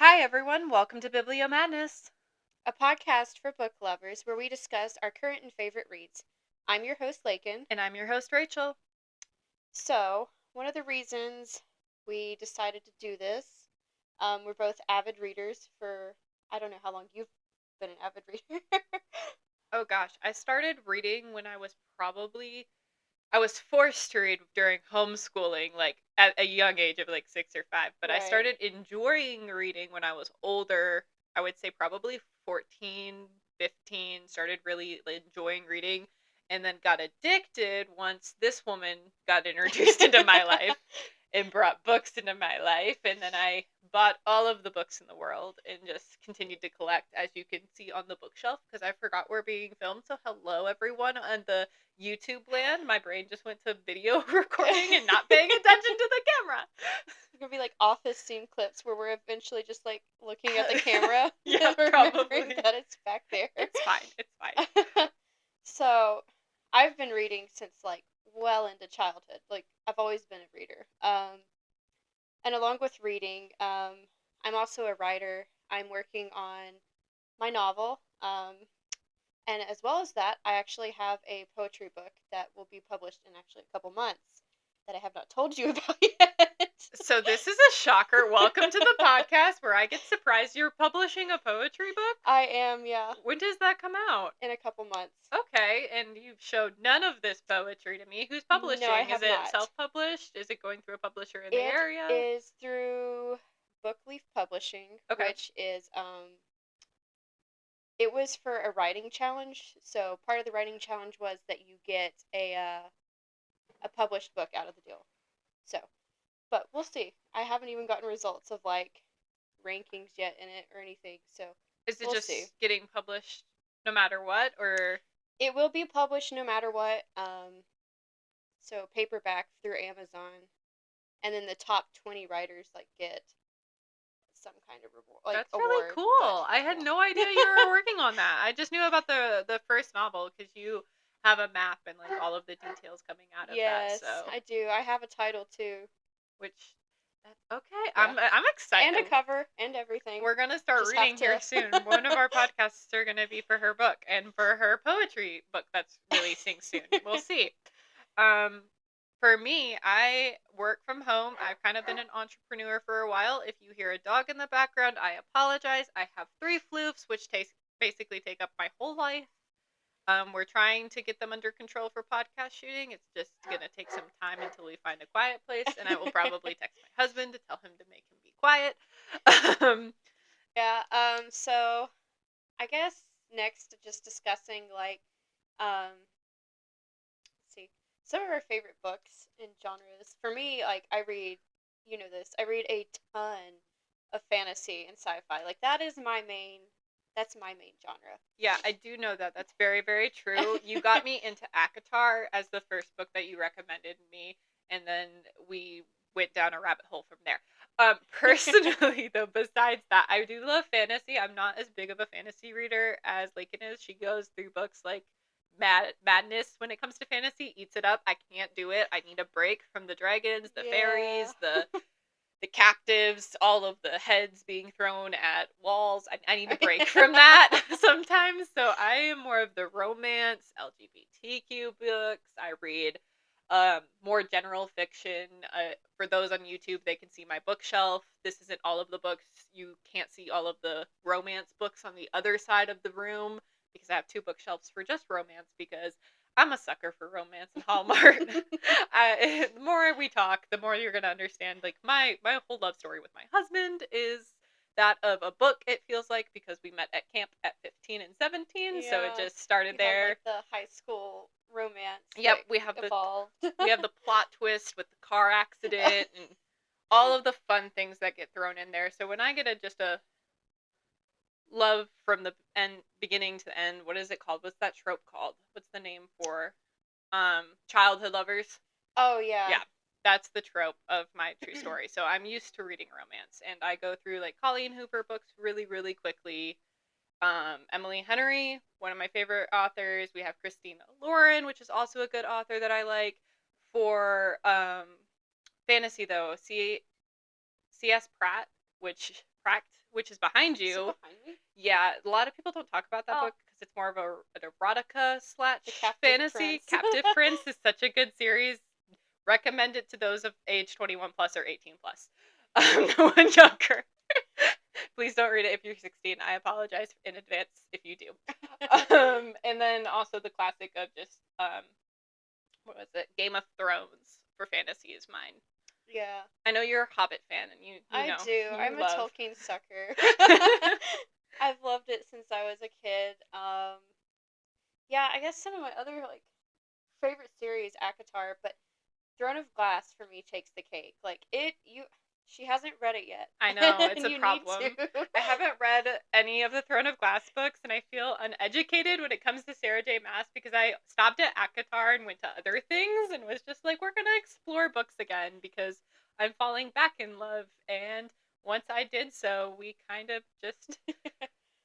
Hi, everyone. Welcome to Biblio Madness. A podcast for book lovers where we discuss our current and favorite reads. I'm your host, Laken. And I'm your host, Rachel. So, one of the reasons we decided to do this, we're both avid readers for, I don't know how long you've been an avid reader. Oh gosh, I started reading when I was forced to read during homeschooling, like at a young age of like 6 or 5. But I Right. started enjoying reading when I was older. I would say probably 14, 15, started really enjoying reading. And then got addicted once this woman got introduced into my life and brought books into my life. And then I bought all of the books in the world and just continued to collect, as you can see on the bookshelf, because I forgot we're being filmed. So hello, everyone on the YouTube land. My brain just went to video recording and not paying attention to the camera. It's going to be like office scene clips where we're eventually just like looking at the camera. Yeah, remembering probably. that it's back there. It's fine. It's fine. So, I've been reading since like well into childhood. Like I've always been a reader. And along with reading, I'm also a writer. I'm working on my novel. And as well as that, I actually have a poetry book that will be published in actually a couple months that I have not told you about yet. So this is a shocker. Welcome to the podcast where I get surprised you're publishing a poetry book. I am, yeah. When does that come out? In a couple months. Okay, and you've showed none of this poetry to me. Who's publishing? No, I have Is it not. Self-published? Is it going through a publisher in the area? It is through Bookleaf Publishing, Okay. which is it was for a writing challenge. So part of the writing challenge was that you get a published book out of the deal. So, but we'll see. I haven't even gotten results of like rankings yet in it or anything. So Is it we'll just see. getting published no matter what, or It will be published no matter what. So paperback through Amazon, and then the top 20 writers like get some kind of reward, like that's award. really cool. But, I had yeah. no idea you were working on that. I just knew about the first novel because you have a map and like all of the details coming out of Yes, that. So I do. I have a title too. which okay, Yeah. I'm excited. And a cover and everything. We're gonna start Just reading have to- here soon. One of our podcasts are gonna be for her book and for her poetry book that's releasing soon. We'll see. For me, I work from home. I've kind of been an entrepreneur for a while. If you hear a dog in the background, I apologize. I have 3 floofs, which basically take up my whole life. We're trying to get them under control for podcast shooting. It's just gonna take some time until we find a quiet place, and I will probably text my husband to tell him to make him be quiet. Yeah, so I guess next just discussing like let's see, some of our favorite books and genres. For me, like I read, you know this, I read a ton of fantasy and sci-fi. Like that's my main genre. Yeah, I do know that. That's very, very true. You got me into ACOTAR as the first book that you recommended me, and then we went down a rabbit hole from there. Personally, though, besides that, I do love fantasy. I'm not as big of a fantasy reader as Laken is. She goes through books like madness when it comes to fantasy, eats it up. I can't do it. I need a break from the dragons, the fairies, the captives, all of the heads being thrown at walls. I need a break from that sometimes. So I am more of the romance, LGBTQ books. I read more general fiction. For those on YouTube, they can see my bookshelf. This isn't all of the books. You can't see all of the romance books on the other side of the room because I have 2 bookshelves for just romance because I'm a sucker for romance and Hallmark. The more we talk, the more you're gonna understand. Like my whole love story with my husband is that of a book. It feels like because we met at camp at 15 and 17, so it just started there. Like the high school romance. Yep, we have evolved. we have the plot twist with the car accident and all of the fun things that get thrown in there. So when I get just a love from the end, beginning to the end, what is it called? What's that trope called? What's the name for childhood lovers? Oh yeah. Yeah, that's the trope of my true story. So I'm used to reading romance, and I go through like Colleen Hoover books really, really quickly. Emily Henry, one of my favorite authors. We have Christina Lauren, which is also a good author that I like. For fantasy though, C.S. Pratt, which Cracked, which is behind Is it you. behind me? Yeah, a lot of people don't talk about that Oh. book because it's more of an erotica /fantasy. Prince. Captive Prince is such a good series. Recommend it to those of age 21 plus or 18 plus. No one younger. Please don't read it if you're 16. I apologize in advance if you do. And then also the classic of just what was it? Game of Thrones for fantasy is mine. Yeah. I know you're a Hobbit fan, and you know. I do. You I'm love. a Tolkien sucker. I've loved it since I was a kid. Yeah, I guess some of my other like favorite series, ACOTAR, but Throne of Glass for me takes the cake. Like she hasn't read it yet. I know, it's and a you problem. Need to. I haven't read any of the Throne of Glass books, and I feel uneducated when it comes to Sarah J. Maas because I stopped at ACOTAR and went to other things and was just like, we're going to explore books again because I'm falling back in love. And once I did so, we kind of just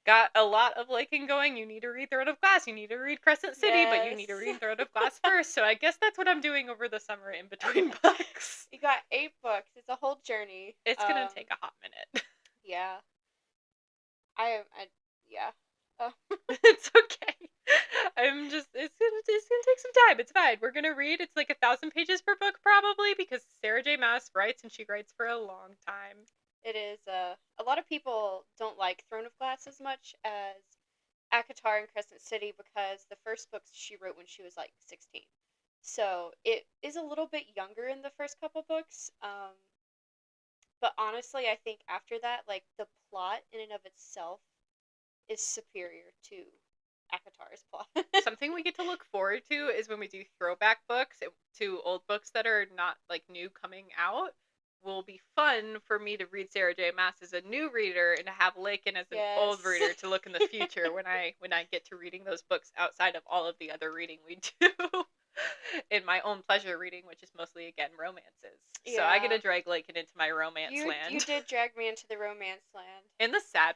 got a lot of liking going. You need to read Throne of Glass. You need to read Crescent City, but you need to read Throne of Glass first. So I guess that's what I'm doing over the summer in between books. You got 8 books. It's a whole journey. It's going to take a hot minute. Yeah. Yeah. It's okay. It's gonna take some time. It's fine. We're gonna read. It's like 1,000 pages per book probably because Sarah J. Maas writes and she writes for a long time. It is. A lot of people don't like Throne of Glass as much as ACOTAR and Crescent City because the first books she wrote when she was like 16. So it is a little bit younger in the first couple books. But honestly, I think after that, like the plot in and of itself is superior to ACOTAR's plot. Something we get to look forward to is when we do throwback books to old books that are not like new coming out. Will be fun for me to read Sarah J. Maas as a new reader and to have Laken as an old reader to look in the future when I get to reading those books outside of all of the other reading we do in my own pleasure reading, which is mostly again romances. Yeah. So I get to drag Laken into my romance land. You did drag me into the romance land. And the sad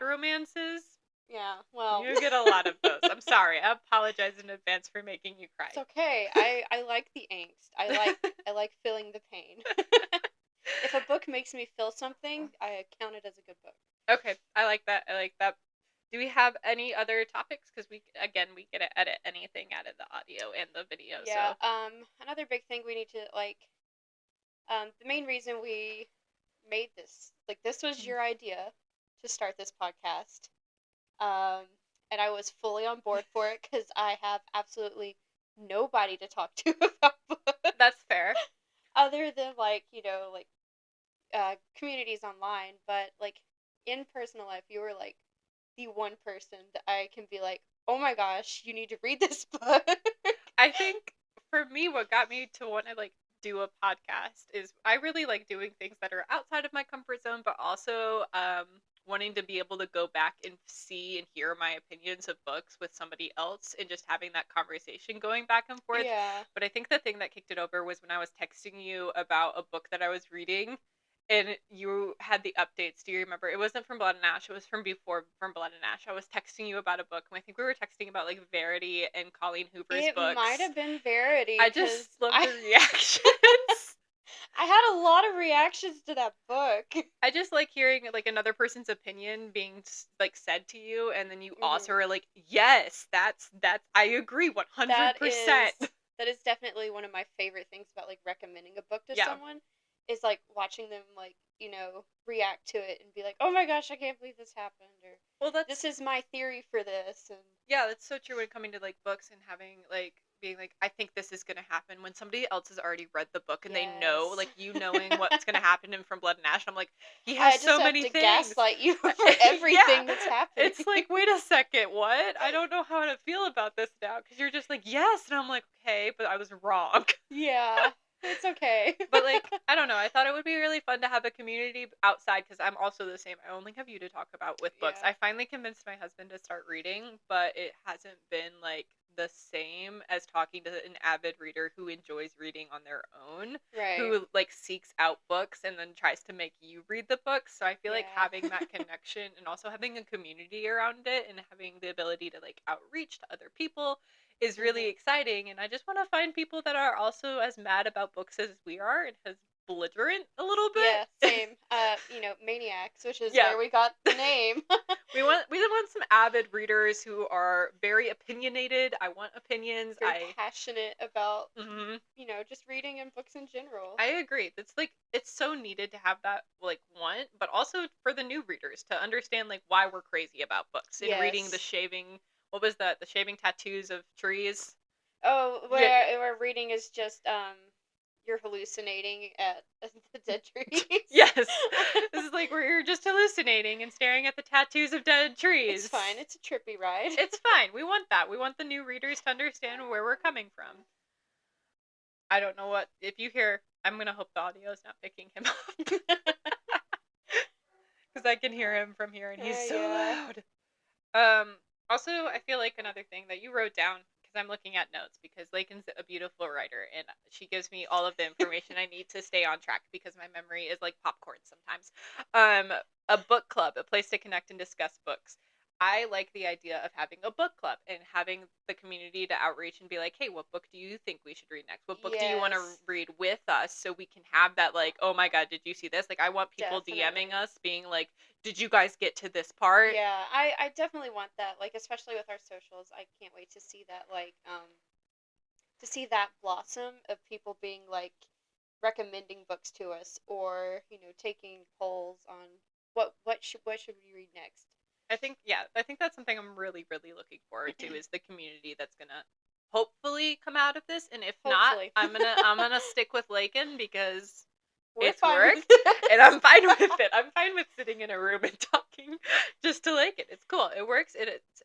romances. Yeah, well, you get a lot of those. I'm sorry. I apologize in advance for making you cry. It's okay. I like the angst. I like feeling the pain. If a book makes me feel something, I count it as a good book. Okay, I like that. Do we have any other topics? Because we get to edit anything out of the audio and the video. Yeah. So. Another big thing we need to the main reason we made this, this was your idea to start this podcast. And I was fully on board for it because I have absolutely nobody to talk to about books. That's fair. Other than communities online, but in personal life, you were the one person that I can be like, oh my gosh, you need to read this book. I think for me, what got me to want to do a podcast is I really like doing things that are outside of my comfort zone, but also wanting to be able to go back and see and hear my opinions of books with somebody else and just having that conversation going back and forth. Yeah. But I think the thing that kicked it over was when I was texting you about a book that I was reading and you had the updates. Do you remember? It wasn't from Blood and Ash. It was from before from Blood and Ash. I was texting you about a book, and I think we were texting about Verity and Colleen Hoover's books. It might have been Verity. I just love the reactions. I had a lot of reactions to that book. I just like hearing another person's opinion being said to you, and then you also are like, yes, that's I agree 100%. That is definitely one of my favorite things about recommending a book to someone. Is watching them react to it and be like, oh my gosh, I can't believe this happened, or this is my theory for this. And yeah, that's so true when coming to books and having being I think this is gonna happen when somebody else has already read the book and they know you knowing what's gonna happen in From Blood and Ash. I'm like, he has so many things. I just have to gaslight you for everything that's happening. It's wait a second, what? I don't know how to feel about this now because you're just yes, and I'm like, okay, but I was wrong. Yeah. It's okay. But I don't know. I thought it would be really fun to have a community outside because I'm also the same. I only have you to talk about with books. I finally convinced my husband to start reading, but it hasn't been the same as talking to an avid reader who enjoys reading on their own. Right. Who seeks out books and then tries to make you read the books. So I feel having that connection and also having a community around it and having the ability to outreach to other people is really exciting, and I just want to find people that are also as mad about books as we are and as belligerent a little bit. Yes. same. Maniacs, which is Yeah. where we got the name. We want some avid readers who are very opinionated. I want opinions. Very passionate about, Mhm. just reading and books in general. I agree. It's so needed to have that want, but also for the new readers to understand why we're crazy about books and reading the Yes. shaving. What was that? The shaving tattoos of trees. Oh, Yeah. where reading is just you're hallucinating at the dead trees. Yes. This is where you're just hallucinating and staring at the tattoos of dead trees. It's fine. It's a trippy ride. It's fine. We want that. We want the new readers to understand where we're coming from. I don't know what if you hear. I'm gonna hope the audio is not picking him up. Because I can hear him from here, and he's so loud. Also, I feel like another thing that you wrote down, because I'm looking at notes, because Laken's a beautiful writer, and she gives me all of the information I need to stay on track, because my memory is like popcorn sometimes. A book club, a place to connect and discuss books. I like the idea of having a book club and having the community to outreach and be like, hey, what book do you think we should read next? What book do you want to read with us, so we can have that, oh my god, did you see this? I want people DMing us being like, did you guys get to this part? Yeah, I definitely want that, especially with our socials. I can't wait to see that, to see that blossom of people being recommending books to us, or taking polls on what should we read next. I think that's something I'm really, really looking forward to, is the community that's gonna hopefully come out of this. And if Hopefully. not, I'm gonna stick with Laken, because it's fine worked, and I'm fine with it. I'm fine with sitting in a room and talking just to Laken. It's cool. It works.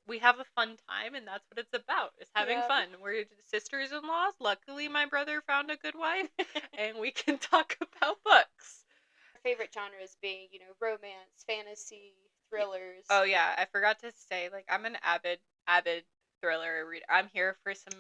We have a fun time, and that's what it's about. Is having fun. We're sisters-in-laws. Luckily, my brother found a good wife, and we can talk about books. Our favorite genres being, romance, fantasy, thrillers. Oh yeah, I forgot to say, I'm an avid thriller reader. I'm here for some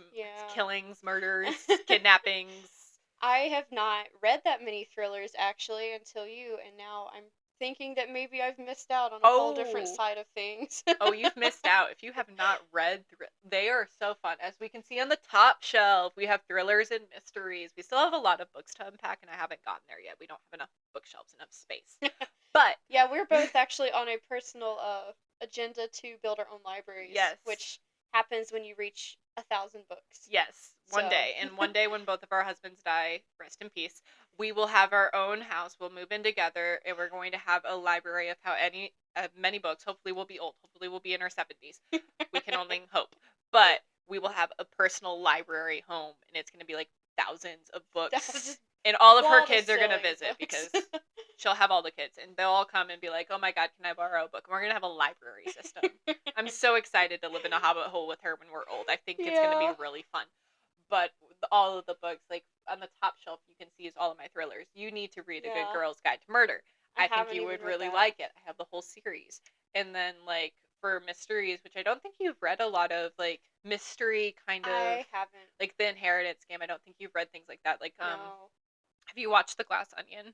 killings, murders, kidnappings. I have not read that many thrillers actually until you, and now I'm thinking that maybe I've missed out on a whole different side of things. Oh, you've missed out. If you have not read, they are so fun. As we can see on the top shelf, we have thrillers and mysteries. We still have a lot of books to unpack, and I haven't gotten there yet. We don't have enough bookshelves, enough space. But yeah, we're both actually on a personal agenda to build our own libraries. Yes. Which happens when you reach 1,000 books. Yes, one day. And one day when both of our husbands die, rest in peace, we will have our own house. We'll move in together, and we're going to have a library of many books. Hopefully we'll be old. Hopefully we'll be in our 70s. We can only hope. But we will have a personal library home, and it's going to be thousands of books. And all of her kids are going to visit, because she'll have all the kids, and they'll all come and be like, oh my god, can I borrow a book? And we're going to have a library system. I'm so excited to live in a hobbit hole with her when we're old. I think it's going to be really fun. But all of the books, on the top shelf, you can see is all of my thrillers. You need to read A Good Girl's Guide to Murder. I think you would really like it. I have the whole series. And then, for mysteries, which I don't think you've read a lot of, mystery kind of... I haven't. The Inheritance Game. I don't think you've read things like that. No. Have you watched The Glass Onion?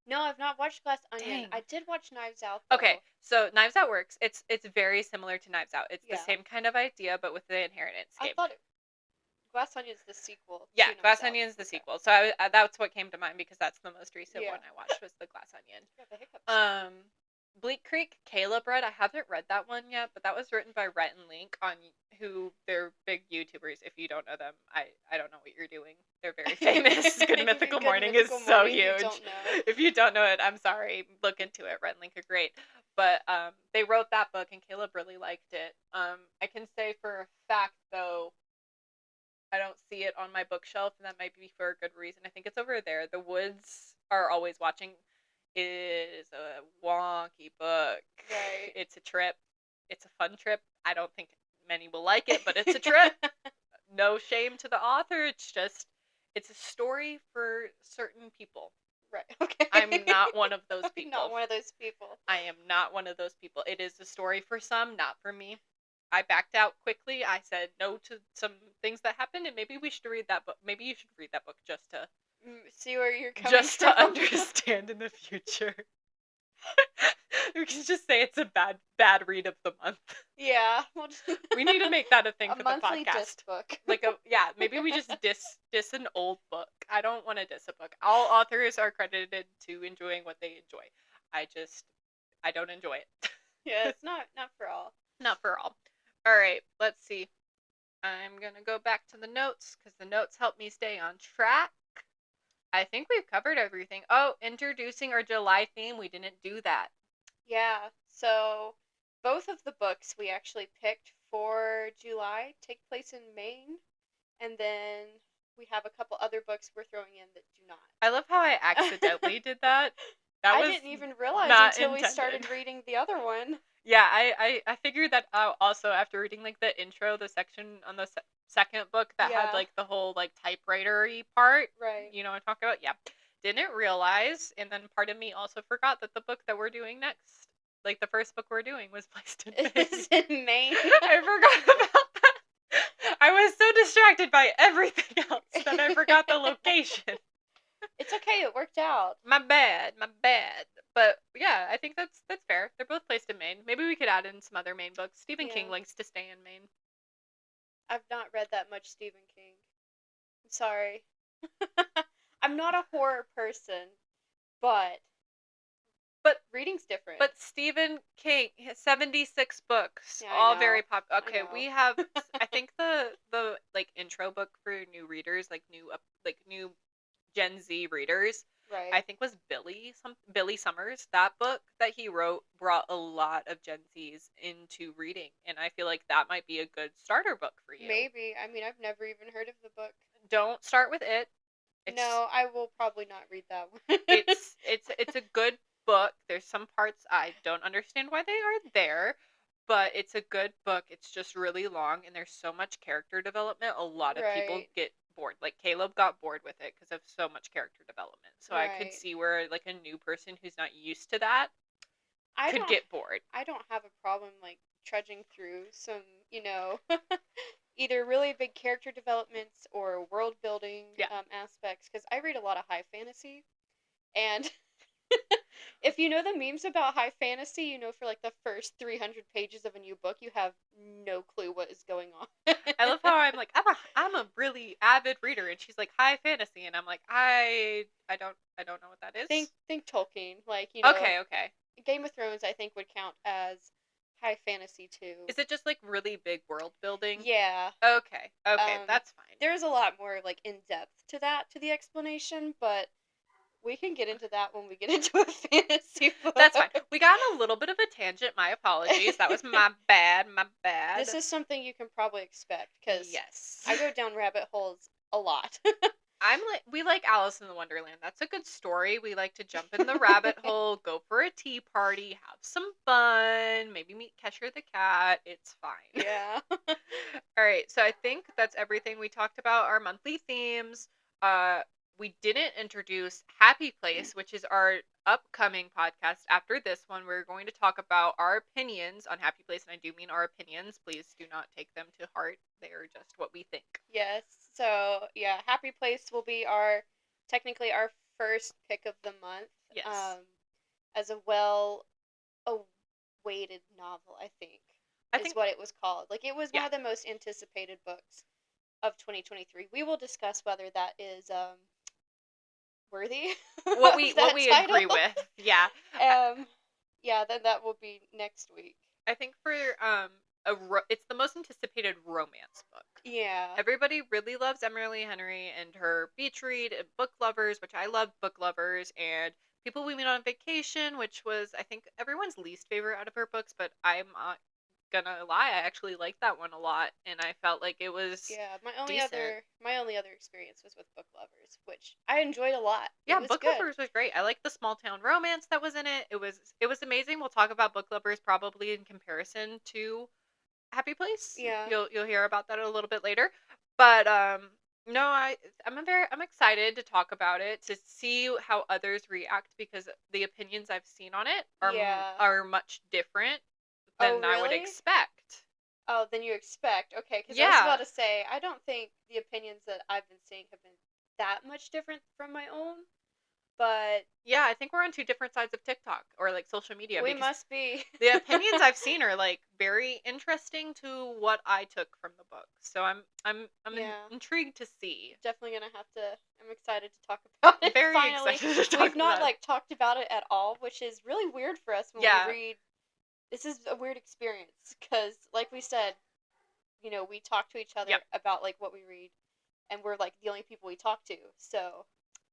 No, I've not watched Glass Onion. Dang. I did watch Knives Out, though. Okay, so Knives Out works. It's very similar to Knives Out. It's the same kind of idea, but with the Inheritance Game. I thought Glass Onion's the sequel. Yeah, Glass Onion's the sequel. So that's what came to mind, because that's the most recent one I watched, was The Glass Onion. Yeah, the hiccups. Bleak Creek, Caleb read. I haven't read that one yet, but that was written by Rhett and Link, who they're big YouTubers. If you don't know them, I don't know what you're doing. They're very famous. Good Mythical Morning is so huge. If you don't know it, I'm sorry. Look into it. Rhett and Link are great. But they wrote that book, and Caleb really liked it. I can say for a fact, though, I don't see it on my bookshelf, and that might be for a good reason. I think it's over there. The Woods Are Always Watching is a wonky book. Right. It's a trip. It's a fun trip. I don't think many will like it, but it's a trip. No shame to the author. It's a story for certain people. Right. Okay. I'm not one of those people. Not one of those people. I am not one of those people. It is a story for some, not for me. I backed out quickly. I said no to some things that happened, and maybe we should read that book. Maybe you should read that book just to see where you're coming just from. To understand in the future. We can just say it's a bad read of the month. Yeah. We need to make that a thing a for the monthly podcast. diss book. Maybe we just diss an old book. I don't want to diss a book. All authors are credited to enjoying what they enjoy. I don't enjoy it. Yeah, it's not for all. Not for all. All right, let's see. I'm going to go back to the notes because the notes help me stay on track. I think we've covered everything. Oh, introducing our July theme. We didn't do that. Yeah, so both of the books we actually picked for July take place in Maine, and then we have a couple other books we're throwing in that do not. I love how I accidentally did that. I didn't even realize until we started reading the other one. Yeah, I figured that out also after reading like the intro, the section on the second book that had like the whole like typewriter-y part. Right. You know what I'm talking about? Yeah. Didn't realize, and then part of me also forgot that the book that we're doing next, like the first book we're doing, was placed in Maine. It's in Maine. I forgot about that. I was so distracted by everything else that I forgot the location. It's okay, it worked out. My bad. But yeah, I think that's fair. They're both placed in Maine. Maybe we could add in some other Maine books. Stephen King likes to stay in Maine. I've not read that much Stephen King. I'm sorry. I'm not a horror person, but reading's different. But Stephen King has 76 books, yeah, all very popular. Okay, we have I think the like intro book for new readers, like new Gen Z readers. Right. I think was Billy Summers. That book that he wrote brought a lot of Gen Zs into reading, and I feel like that might be a good starter book for you. Maybe. I mean, I've never even heard of the book. Don't start with it. No, I will probably not read that one. It's a good book. There's some parts I don't understand why they are there, but it's a good book. It's just really long, and there's so much character development. A lot of people get bored. Like Caleb got bored with it because of so much character development. So I could see where like a new person who's not used to that could get bored. I don't have a problem like trudging through some, either really big character developments or world building aspects, because I read a lot of high fantasy, and if you know the memes about high fantasy, for like the first 300 pages of a new book, you have no clue what is going on. I love how I'm like, I'm a really avid reader, and she's like high fantasy, and I'm like, I don't know what that is. Think Tolkien, like Okay. Game of Thrones, I think would count as high fantasy too. Is it just like really big world building? Yeah. Okay, that's fine. There's a lot more like in depth to the explanation, but we can get into that when we get into a fantasy book. That's fine. We got on a little bit of a tangent. My apologies. That was my bad. This is something you can probably expect, because yes, I go down rabbit holes a lot. We like Alice in the Wonderland. That's a good story. We like to jump in the rabbit hole, go for a tea party, have some fun, maybe meet Kesher the cat. It's fine. Yeah. All right. So I think that's everything. We talked about our monthly themes. We didn't introduce Happy Place, which is our upcoming podcast. After this one, we're going to talk about our opinions on Happy Place, and I do mean our opinions. Please do not take them to heart. They are just what we think. Yes. So, yeah, Happy Place will be technically our first pick of the month. Yes. As a well-awaited novel, I think what it was called. Like, it was one of the most anticipated books of 2023. We will discuss whether that is worthy. What we agree with. Yeah. Then that will be next week. I think for it's the most anticipated romance book. Yeah. Everybody really loves Emily Henry and her beach read, and book lovers, which I love book lovers, and People We Meet on Vacation, which was, I think, everyone's least favorite out of her books, but I'm not gonna lie, I actually liked that one a lot, and I felt like it was my only other experience was with Book Lovers, which I enjoyed a lot. Yeah, Book Lovers was great. I liked the small town romance that was in it. It was amazing. We'll talk about Book Lovers probably in comparison to Happy Place. Yeah. You'll hear about that a little bit later. But no, I'm excited to talk about it, to see how others react, because the opinions I've seen on it are much different than I would expect. Oh, than you expect. Okay, because I was about to say, I don't think the opinions that I've been seeing have been that much different from my own. But yeah, I think we're on two different sides of TikTok or like social media we because must be. the opinions I've seen are like very interesting to what I took from the book. So I'm Yeah. intrigued to see. Definitely gonna have to. I'm excited to talk about it. Very Finally, excited to talk we've not about it. like talked about it at all, which is really weird for us when Yeah. we read. This is a weird experience because, like we said, we talk to each other Yep. about like what we read, and we're like the only people we talk to. So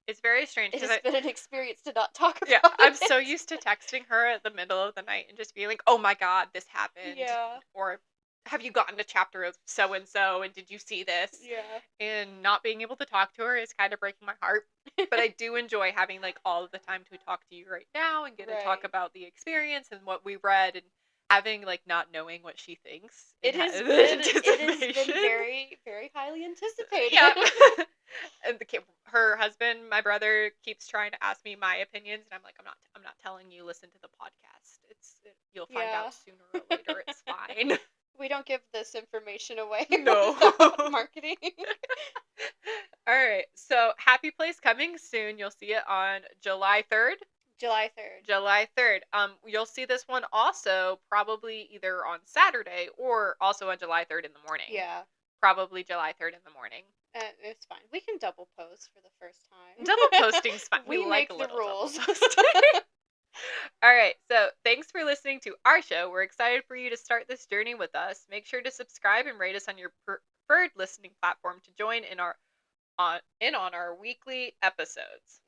It's very strange it because has been an experience to not talk about yeah, it. I'm so used to texting her at the middle of the night and just being like, "Oh my god, this happened." Yeah. Or have you gotten a chapter of so and so and did you see this? Yeah. And not being able to talk to her is kind of breaking my heart. But I do enjoy having like all of the time to talk to you right now and get to talk Right. about the experience and what we read and having like not knowing what she thinks. It and has ha- been anticipation. very, very highly anticipated. Yeah. And her husband, my brother, keeps trying to ask me my opinions, and I'm like, I'm not telling you. Listen to the podcast. You'll find Yeah. out sooner or later. It's fine. We don't give this information away. No. without marketing. All right. So Happy Place coming soon. You'll see it on July 3rd. July 3rd. July 3rd. You'll see this one also probably either on Saturday or also on July 3rd in the morning. Yeah. Probably July 3rd in the morning. It's fine. We can double post for the first time. Double posting's fine. We like make a the little rules. double posting. All right, so thanks for listening to our show. We're excited for you to start this journey with us. Make sure to subscribe and rate us on your preferred listening platform to join in on our weekly episodes.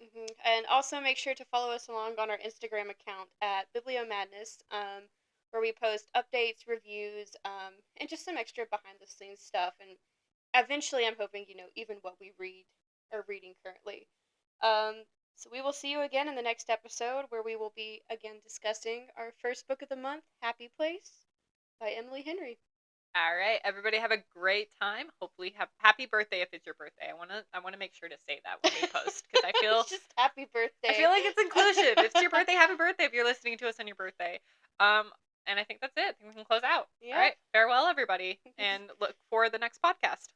And also make sure to follow us along on our Instagram account at Biblio Madness, where we post updates, reviews, and just some extra behind the scenes stuff. And eventually, I'm hoping even what we read or reading currently. So we will see you again in the next episode, where we will be again discussing our first book of the month, Happy Place, by Emily Henry. All right, everybody have a great time. Hopefully, have happy birthday if it's your birthday. I wanna make sure to say that when we post because I feel It's just happy birthday. I feel like it's inclusive. If it's your birthday, happy birthday if you're listening to us on your birthday. And I think that's it. I think we can close out. Yeah. All right, farewell everybody, and look for the next podcast.